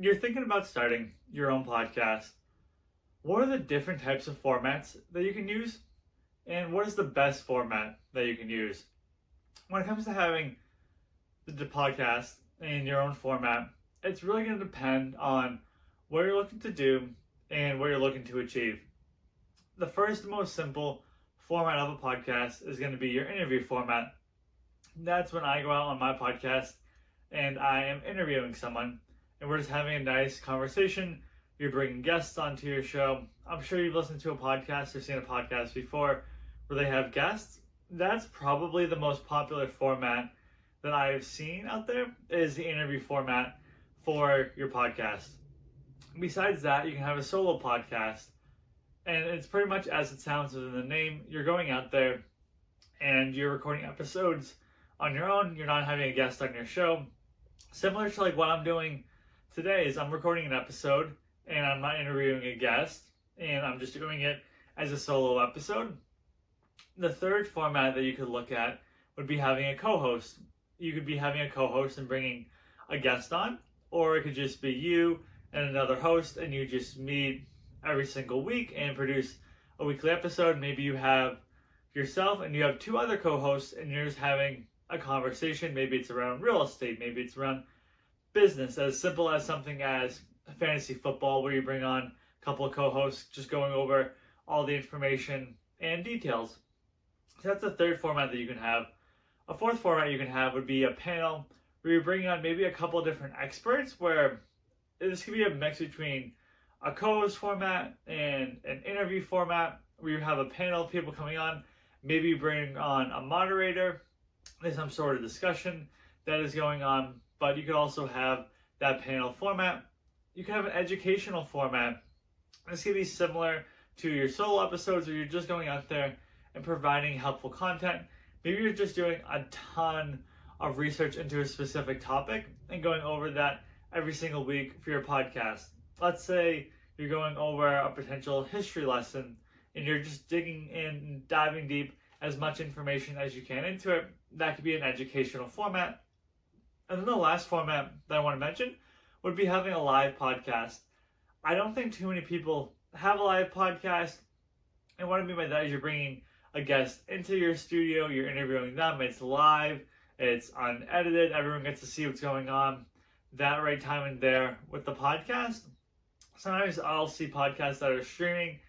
you're thinking about starting your own podcast, what are the different types of formats that you can use? And what is the best format that you can use? When it comes to having the podcast in your own format, it's really going to depend on what you're looking to do and what you're looking to achieve. The first, most simple format of a podcast is going to be your interview format. That's when I go out on my podcast and I am interviewing someone and we're just having a nice conversation. You're bringing guests onto your show. I'm sure you've listened to a podcast or seen a podcast before where they have guests. That's probably the most popular format that I've seen out there, is the interview format for your podcast. Besides that, you can have a solo podcast, and it's pretty much as it sounds within the name. You're going out there and you're recording episodes on your own. You're not having a guest on your show. Similar to like what I'm doing today is I'm recording an episode and I'm not interviewing a guest, and I'm just doing it as a solo episode. The third format that you could look at would be having a co-host. You could be having a co-host and bringing a guest on, or it could just be you and another host, and you just meet every single week and produce a weekly episode. Maybe you have yourself and you have two other co-hosts and you're just having a conversation. Maybe it's around real estate, maybe it's around business, as simple as something as fantasy football, where you bring on a couple of co-hosts just going over all the information and details. So that's the third format that you can have. A fourth format you can have would be a panel where you're bringing on maybe a couple of different experts, where this could be a mix between a co-host format and an interview format where you have a panel of people coming on. Maybe you bring on a moderator. There's some sort of discussion that is going on, but you could also have that panel format. You can have an educational format. This could be similar to your solo episodes where you're just going out there and providing helpful content. Maybe you're just doing a ton of research into a specific topic and going over that every single week for your podcast. Let's say you're going over a potential history lesson and you're just digging in and diving deep as much information as you can into it. That could be an educational format. And then the last format that I want to mention would be having a live podcast. I don't think too many people have a live podcast. And what I mean by that is you're bringing a guest into your studio, you're interviewing them, it's live, it's unedited, everyone gets to see what's going on that right time and there. With the podcast, sometimes I'll see podcasts that are streaming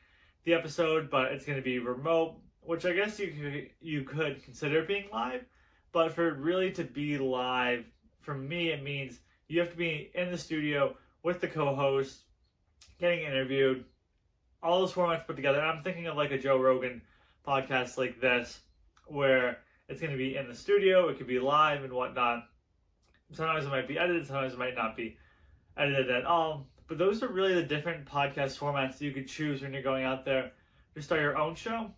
the episode, but it's going to be remote, which I guess you could consider being live. But for it really to be live, for me, it means you have to be in the studio with the co-host, getting interviewed, all those formats put together. And I'm thinking of like a Joe Rogan podcast like this, where it's going to be in the studio, it could be live and whatnot. Sometimes it might be edited, sometimes it might not be edited at all. But those are really the different podcast formats that you could choose when you're going out there to start your own show.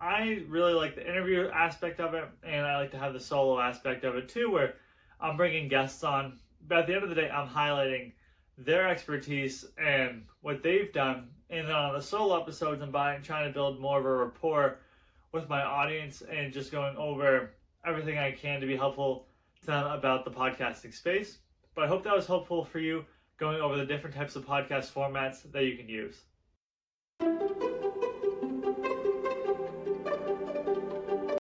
I really like the interview aspect of it, and I like to have the solo aspect of it too, where I'm bringing guests on. But at the end of the day, I'm highlighting their expertise and what they've done. And then on the solo episodes, I'm trying to build more of a rapport with my audience and just going over everything I can to be helpful to them about the podcasting space. But I hope that was helpful for you, going over the different types of podcast formats that you can use.